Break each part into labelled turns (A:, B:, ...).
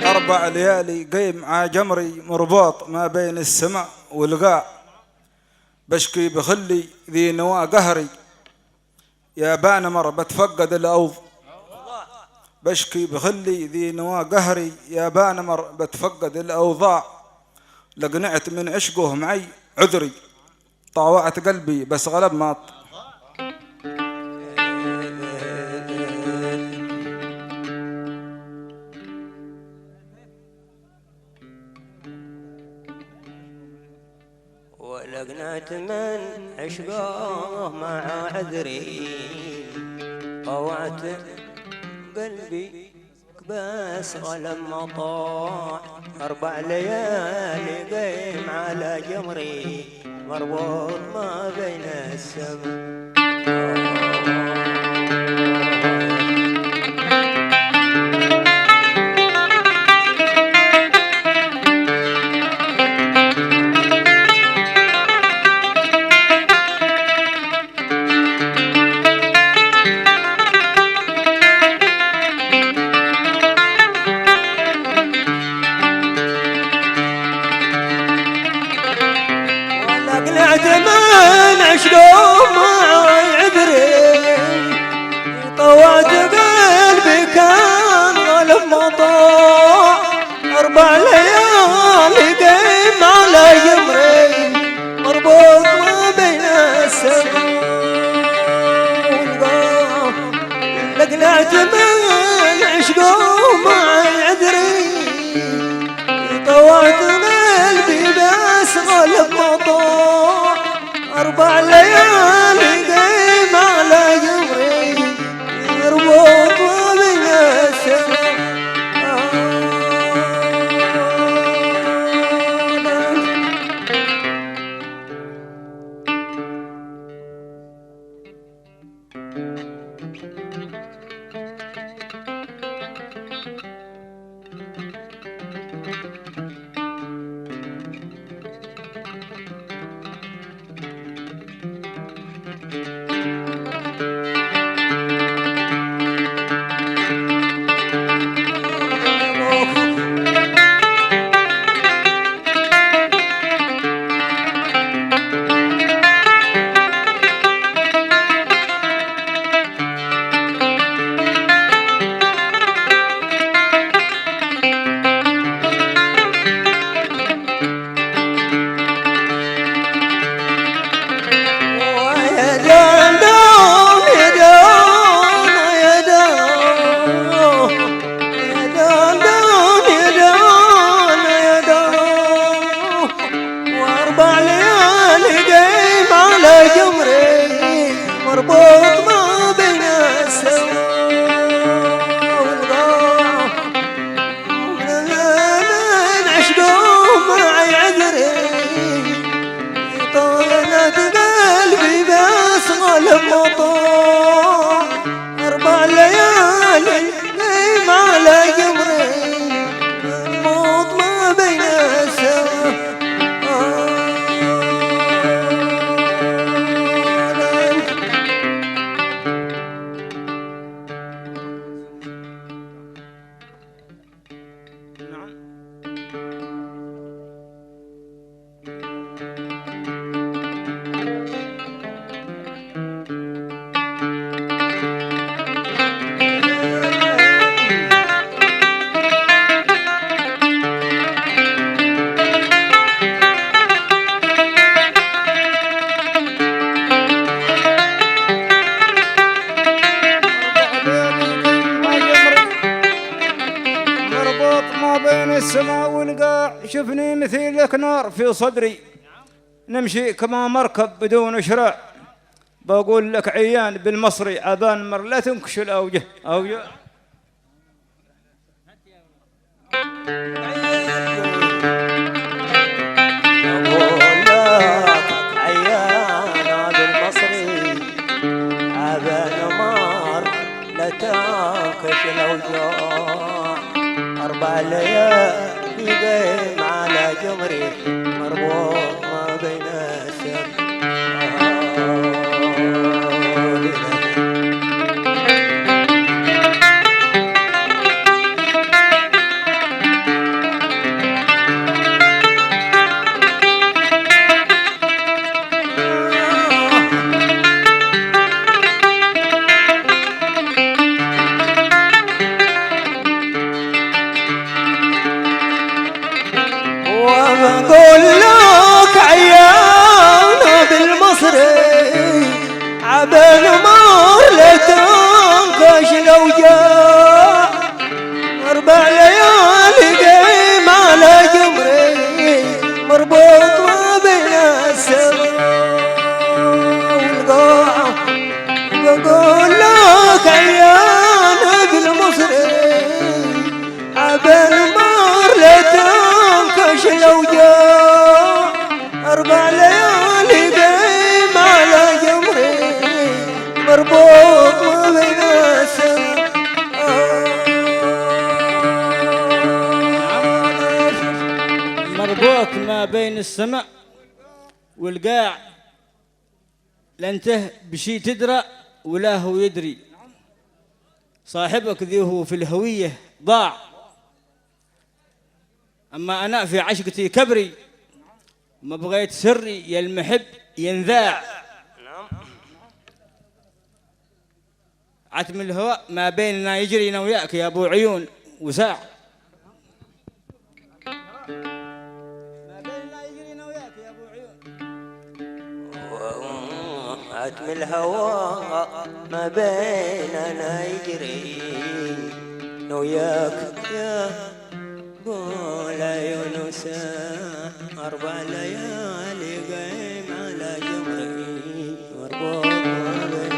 A: 4 ليالي قيم عجمري مربوط ما بين السماء والقاع، بشكي بخلي ذي نواة قهري يا بانمر بتفقد الأوض. بشكي بخلي ذي نواة قهري يا بانمر بتفقد الأوضاع. لقنعت من عشقه معي عذري، طاوعت قلبي بس غلب ماط.
B: ولقنعت من عشقه مع عذري، طوعت قلبي بس لما طاع. 4 ليالي قيم على جمري مربوط ما بين السماء. من عشقه معي عذري، طوعت قلبي كان غلب مطاع. 4 ليالي قيم على جمري مربوط ما بين السماء والقاع. لقنعت من عشقه معي عذري، طوعت قلبي بس غلب مطاع. 4 ليالي قيم على جمري مربوط ما بين السماء. مربوط ما بين السماء والقاع. من عشقه معي عذري، طالت قلبي بس غلب مطاع. 4 ليالي قيم على جمري مربوط ما بين السماء.
A: السماء والقاع. شفني مثيلك نار في صدري، نمشي كما مركب بدون شراع. بقول لك عيان بالمصري عبان مر لا تنكش الأوجه أوجه.
B: بقول لك عيان بالمصري عبان مر لا تنكش الأوجه. 4 ليالي قيم على جمري مربوط ما بين السماء. واقول لك عيانا بالمصري عبن مار لتنكش لو جاء 4 ليالي قايم على جمري مربوط ما بين السماء والقاع واقول لك عيانا بالمصري عبن مار لتنكش لو جاء 4 ليالي قايم على جمري مربوط ما بين السماء
C: مربوط ما بين السماء والقاع لا انته بشي تدرى ولا هو يدري صاحبك ذي هو في الهوية ضاع أما أنا في عشقتي كبري ما بغيت سري يا المحب ينذاع عتم الهواء ما بيننا يجري أنا وياك يا أبو عيون وساع ما بيننا يجري أنا وياك يا أبو عيون
B: عتم الهواء ما بيننا يجري أنا وياك يا قول يونس 4 ليالي قايم على جمري مربوط ما بين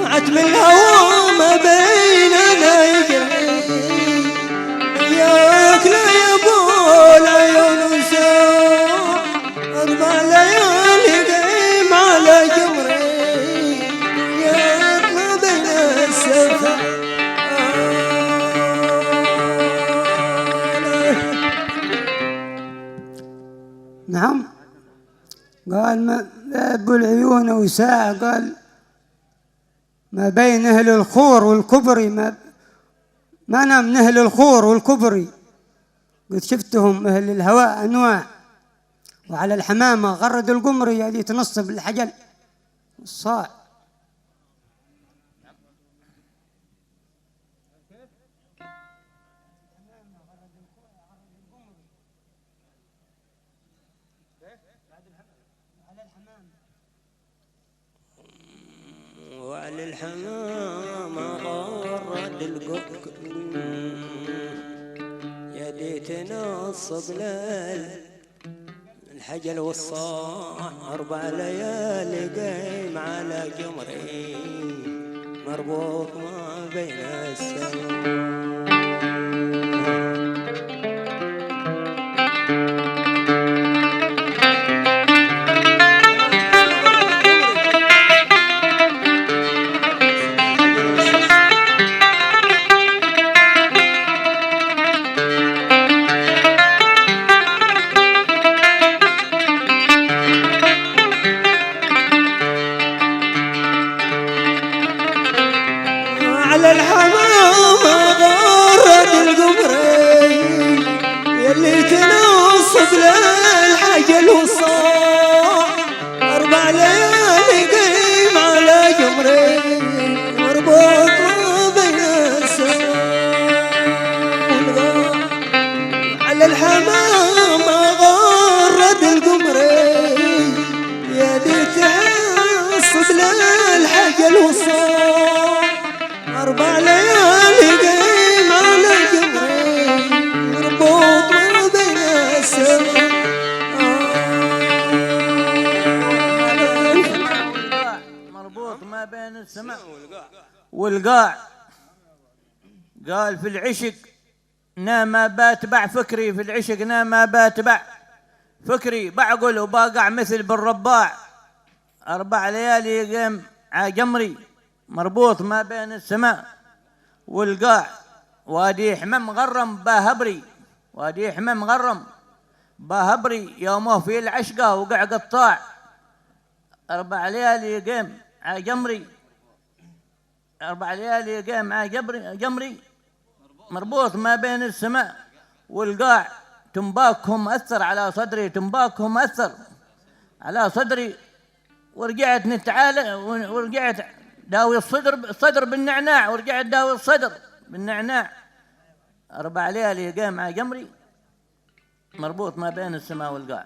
B: عتم الهوى ما بيننا يجري وياك لا يبول عيون ساعة 4 ليالي قايم على جمري وياك ما بين السفر
D: نعم قال ما ابو العيون وساعة قال ما بين أهل الخور والكبري ما أنا من أهل الخور والكبري قد شفتهم أهل الهواء أنواع وعلى الحمامة غرد القمري هذه تنصب الحجل الصاع
B: وعلى الحمام غرد يا ديت نصب الحجل والصاع 4 ليالي قايم على جمري مربوط ما بين السماء على الحمام غرد القمري يلي تنصب للحجل والصاع 4 ليالي قايم على جمري مربوط بين السماء والغار على الحمام غرد القمري يلي تنصب للحجل والصاع 4 ليالي قايم على جمري مربوط ما بين السماء
C: مربوط ما بين السماء والقاع قال في العشق نام باتبع فكري في العشق، نام باتبع فكري، بعقل وباقع مثل بالرباع. 4 ليالي قام عجمري مربوط ما بين السماء والقاع. وادي حمام غرم باهبري، وادي حمام غرم باهبري، يومه في العشقة وقع قطاع. 4 ليالي قام عجمري، 4 ليالي قام عجمري مربوط ما بين السماء والقاع. تنباكهم أثر على صدري، تنباكهم أثر على صدري، ورجعت نتعالى، ورجعت داوي الصدر بالنعناع، ورجعت داوي الصدر بالنعناع. 4 ليالي قام عجمري مربوط ما بين السماء والقاع.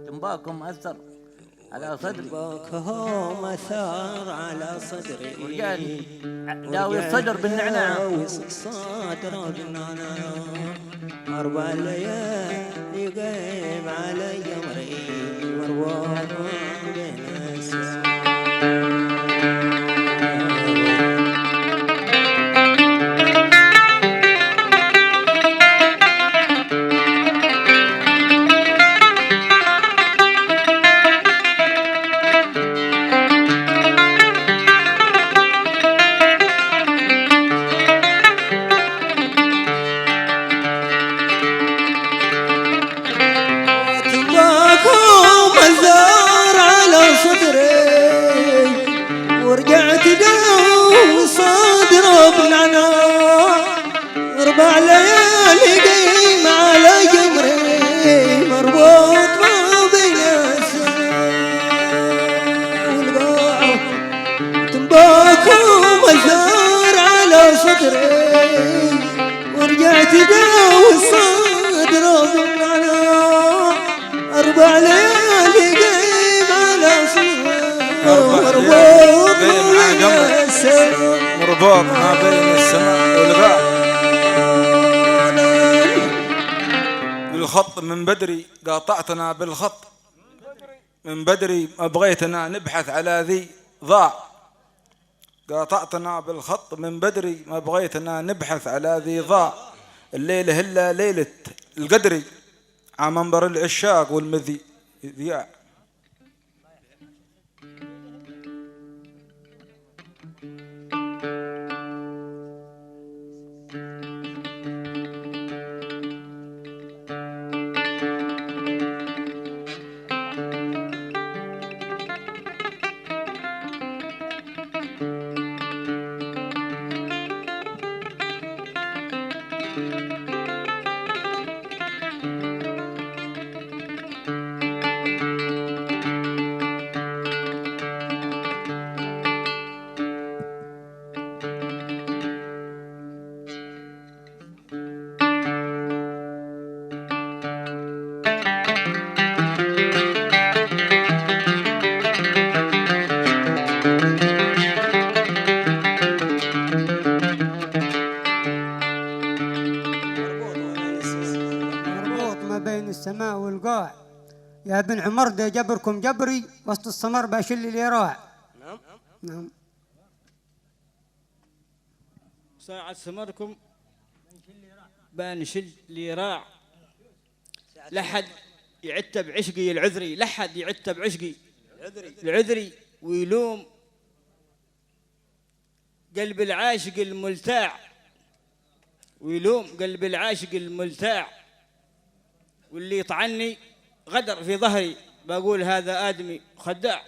C: تنباكهم أثر على صدري،
B: باكهم أثار على صدري،
C: ورجعت داوي الصدر بالنعناع.
B: داوي الصدر بالنعناع. 4 ليالي قايم على جمري مربوط بين السماء. ورجعت داوي صدره بالنعناع. 4 ليالي قايم على جمري مربوط ما بين السماء والقاع. تنباكم أثار على صدري، ورجعت داوي صدره بالنعناع. 4 ليالي قايم على صدري مربوط
A: ما بين السماء والقاع. بالخط من بدري قاطعتنا بالخط، من بدري ما بغيتنا نبحث على ذي ضاع. قاطعتنا بالخط من بدري ما بغيتنا نبحث على ذي ضاع. الليلة إلا ليلة القدري عمنبر العشاق والمذياع.
D: السماء والقاع. يا بن عمر ده جبركم جبري، وسط السمر باشل لي راع. نعم.
C: ساعة سمركم بانشل لي راع. لحد يعتب عشقي العذري، لحد يعتب عشقي العذري، ويلوم قلب العاشق الملتاع، ويلوم قلب العاشق الملتاع. واللي يطعني غدر في ظهري، بقول هذا آدمي خداع.